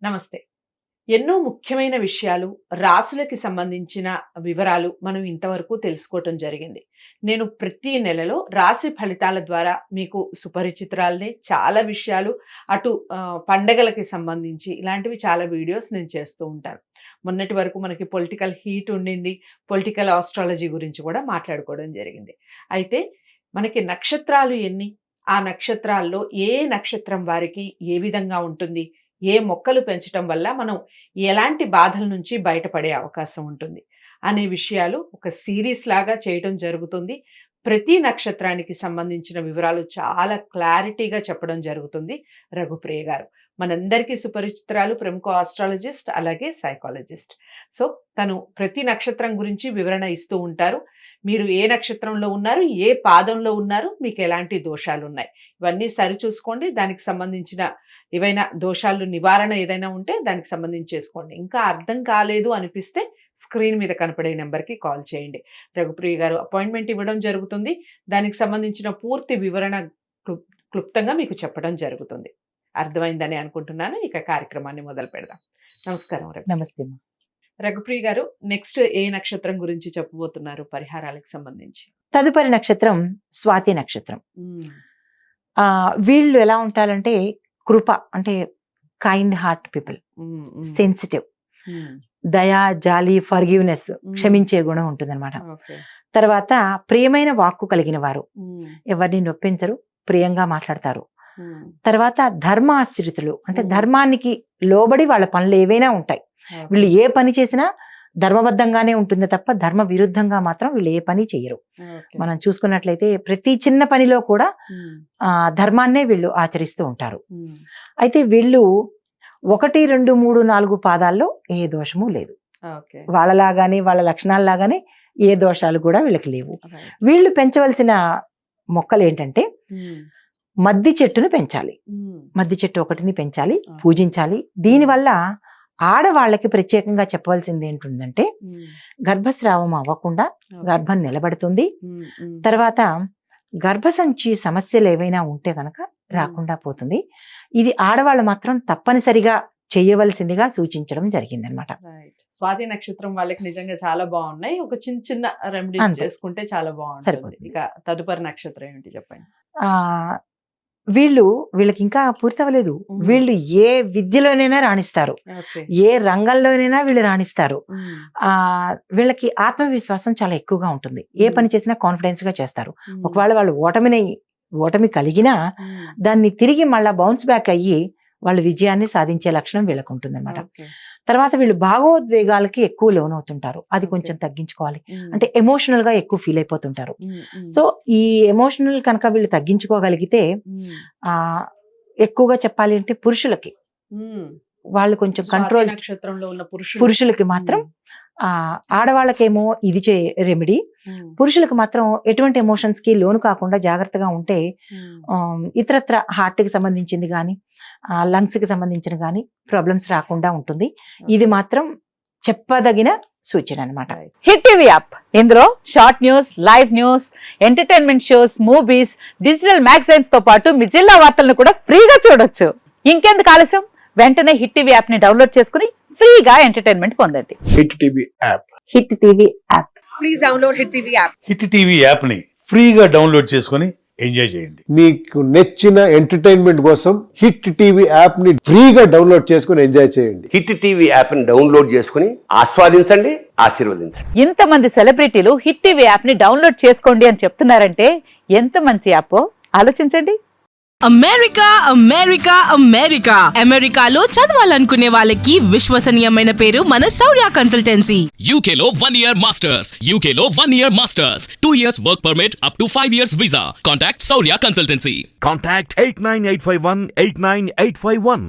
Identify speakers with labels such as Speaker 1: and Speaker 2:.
Speaker 1: నమస్తే. ఎన్నో ముఖ్యమైన విషయాలు, రాశులకి సంబంధించిన వివరాలు మనం ఇంతవరకు తెలుసుకోవటం జరిగింది. నేను ప్రతి నెలలో రాశి ఫలితాల ద్వారా మీకు సుపరిచితురాలిని. చాలా విషయాలు అటు పండగలకి సంబంధించి ఇలాంటివి చాలా వీడియోస్ నేను చేస్తూ ఉంటాను. మొన్నటి వరకు మనకి పొలిటికల్ హీట్ ఉండింది. పొలిటికల్ ఆస్ట్రాలజీ గురించి కూడా మాట్లాడుకోవడం జరిగింది. అయితే మనకి నక్షత్రాలు ఎన్ని? ఆ నక్షత్రాల్లో ఏ నక్షత్రం వారికి ఏ విధంగా ఉంటుంది? ఏ మొక్కలు పెంచటం వల్ల మనం ఎలాంటి బాధల నుంచి బయటపడే అవకాశం ఉంటుంది అనే విషయాలు ఒక సిరీస్ లాగా చేయటం జరుగుతుంది. ప్రతి నక్షత్రానికి సంబంధించిన వివరాలు చాలా క్లారిటీగా చెప్పడం జరుగుతుంది రఘుప్రియ గారు. మనందరికీ సుపరిచితురాలు, ప్రముఖ ఆస్ట్రాలజిస్ట్, అలాగే సైకాలజిస్ట్. సో తను ప్రతి నక్షత్రం గురించి వివరణ ఇస్తూ ఉంటారు. మీరు ఏ నక్షత్రంలో ఉన్నారు, ఏ పాదంలో ఉన్నారు, మీకు ఎలాంటి దోషాలు ఉన్నాయి, ఇవన్నీ సరిచూసుకోండి. దానికి సంబంధించిన ఏవైనా దోషాలు నివారణ ఏదైనా ఉంటే దానికి సంబంధించి చేసుకోండి. ఇంకా అర్థం కాలేదు అనిపిస్తే స్క్రీన్ మీద కనపడే నెంబర్కి కాల్ చేయండి. రఘుప్రియ గారు అపాయింట్మెంట్ ఇవ్వడం జరుగుతుంది. దానికి సంబంధించిన పూర్తి వివరణ క్లుప్తంగా మీకు చెప్పడం జరుగుతుంది. అర్థమైందని అనుకుంటున్నాను. ఇక కార్యక్రమాన్ని మొదలు పెడదాం. నమస్కారం.
Speaker 2: నమస్తే.
Speaker 1: రఘుప్రియ గారు, నెక్స్ట్ ఏ నక్షత్రం గురించి చెప్పబోతున్నారు పరిహారాలకు సంబంధించి?
Speaker 2: తదుపరి నక్షత్రం స్వాతి నక్షత్రం. వీళ్ళు ఎలా ఉంటారంటే కృప, అంటే కైండ్ హార్ట్ పీపుల్, సెన్సిటివ్, దయా, జాలి, ఫర్గివ్నెస్, క్షమించే గుణం ఉంటుందన్నమాట. తర్వాత ప్రియమైన వాక్కు కలిగిన వారు, ఎవరిని నొప్పించరు, ప్రియంగా మాట్లాడతారు. తర్వాత ధర్మాశ్రితులు, అంటే ధర్మానికి లోబడి వాళ్ళ పనులు ఏవైనా ఉంటాయి. వీళ్ళు ఏ పని చేసినా ధర్మబద్ధంగానే ఉంటుంది తప్ప ధర్మ విరుద్ధంగా మాత్రం వీళ్ళు ఏ పని చెయ్యరు. మనం చూసుకున్నట్లయితే ప్రతి చిన్న పనిలో కూడా ధర్మాన్నే వీళ్ళు ఆచరిస్తూ ఉంటారు. అయితే వీళ్ళు 1, 2, 3, 4 పాదాల్లో ఏ దోషము లేదు. వాళ్ళలాగానే, వాళ్ళ లక్షణాలలాగానే ఏ దోషాలు కూడా వీళ్ళకి లేవు. వీళ్ళు పెంచవలసిన మొక్కలు ఏంటంటే మద్ది చెట్టును పెంచాలి. మద్ది చెట్టు ఒకటిని పెంచాలి, పూజించాలి. దీనివల్ల ఆడవాళ్ళకి ప్రత్యేకంగా చెప్పవలసింది ఏంటుందంటే గర్భస్రావం అవ్వకుండా గర్భం నిలబడుతుంది. తర్వాత గర్భసంచి సమస్యలు ఏవైనా ఉంటే కనుక రాకుండా పోతుంది. ఇది ఆడవాళ్ళు మాత్రం తప్పనిసరిగా చేయవలసిందిగా సూచించడం జరిగిందనమాట.
Speaker 1: స్వాతి నక్షత్రం వాళ్ళకి నిజంగా చాలా బాగున్నాయి. ఒక చిన్న చిన్న రెమెడీస్ చేసుకుంటే చాలా బాగుంటుంది. ఇక తదుపరి నక్షత్రం ఏంటి చెప్పండి?
Speaker 2: వీళ్ళకి ఇంకా పూర్తి అవ్వలేదు. వీళ్ళు ఏ విద్యలోనైనా రాణిస్తారు, ఏ రంగంలోనైనా వీళ్ళు రాణిస్తారు. వీళ్ళకి ఆత్మవిశ్వాసం చాలా ఎక్కువగా ఉంటుంది. ఏ పని చేసినా కాన్ఫిడెన్స్ గా చేస్తారు. ఒకవేళ వాళ్ళు ఓటమి కలిగినా దాన్ని తిరిగి మళ్ళా బౌన్స్ బ్యాక్ అయ్యి వాళ్ళు విజయాన్ని సాధించే లక్షణం వీళ్ళకు ఉంటుందన్నమాట. తర్వాత వీళ్ళు భావోద్వేగాలకి ఎక్కువ లోనవుతుంటారు. అది కొంచెం తగ్గించుకోవాలి. అంటే ఎమోషనల్ గా ఎక్కువ ఫీల్ అయిపోతుంటారు. సో ఈ ఎమోషనల్ కనుక వీళ్ళు తగ్గించుకోగలిగితే ఎక్కువగా చెప్పాలి అంటే పురుషులకి వాళ్ళు కొంచెం కంట్రోల్,
Speaker 1: నక్షత్రంలో ఉన్న
Speaker 2: పురుషులకి మాత్రం ఆడవాళ్ళకేమో ఇది రెమెడీ, పురుషులకు మాత్రం ఎటువంటి ఎమోషన్స్ కి లోను కాకుండా జాగ్రత్తగా ఉంటే ఇతరత్ర హార్ట్ కి సంబంధించింది కానీ లంగ్స్ కి సంబంధించిన కానీ ప్రాబ్లమ్స్ రాకుండా ఉంటుంది. ఇది మాత్రం చెప్పదగిన సూచన అన్నమాట.
Speaker 3: హిట్ టీవీ యాప్, ఇందులో short news, live news, entertainment shows, movies, digital magazines తో పాటు మీ జిల్లా వార్తలను కూడా ఫ్రీగా చూడొచ్చు. ఇంకెందుకు ఆలస్యం, వెంటనే హిట్ టీవీ యాప్ ని డౌన్లోడ్ చేసుకుని ఫ్రీగా ఎంటర్టైన్మెంట్ పొందండి.
Speaker 4: Hit TV app.
Speaker 2: Hit TV app.
Speaker 3: Please download hit TV app.
Speaker 5: Hit TV app ని ఫ్రీగా డౌన్లోడ్ చేసుకుని ఎంజాయ్ చేయండి.
Speaker 4: మీకు నచ్చిన ఎంటర్టైన్మెంట్ కోసం హిట్ టీవీ యాప్ ని ఫ్రీగా డౌన్లోడ్ చేసుకుని ఎంజాయ్ చేయండి.
Speaker 6: హిట్ టీవీ యాప్ ని డౌన్లోడ్ చేసుకుని ఆస్వాదించండి, ఆశీర్వదించండి.
Speaker 3: ఇంతమంది సెలబ్రిటీలు హిట్ టీవీ యాప్ ని డౌన్లోడ్ చేసుకోండి అని చెప్తున్నారంటే ఎంత మంచి యాప్ ఆలోచించండి.
Speaker 7: అమెరికా అమెరికా అమెరికా అమెరికాలో చదవాలనుకునే వాళ్ళకి విశ్వసనీయమైన పేరు మన శౌర్య కన్సల్టెన్సీ.
Speaker 8: UK లో 1 year masters, UK లో 1 year masters, 2 years work permit up to 5 years visa. Contact Saurya Consultancy.
Speaker 9: Contact 89851 89851.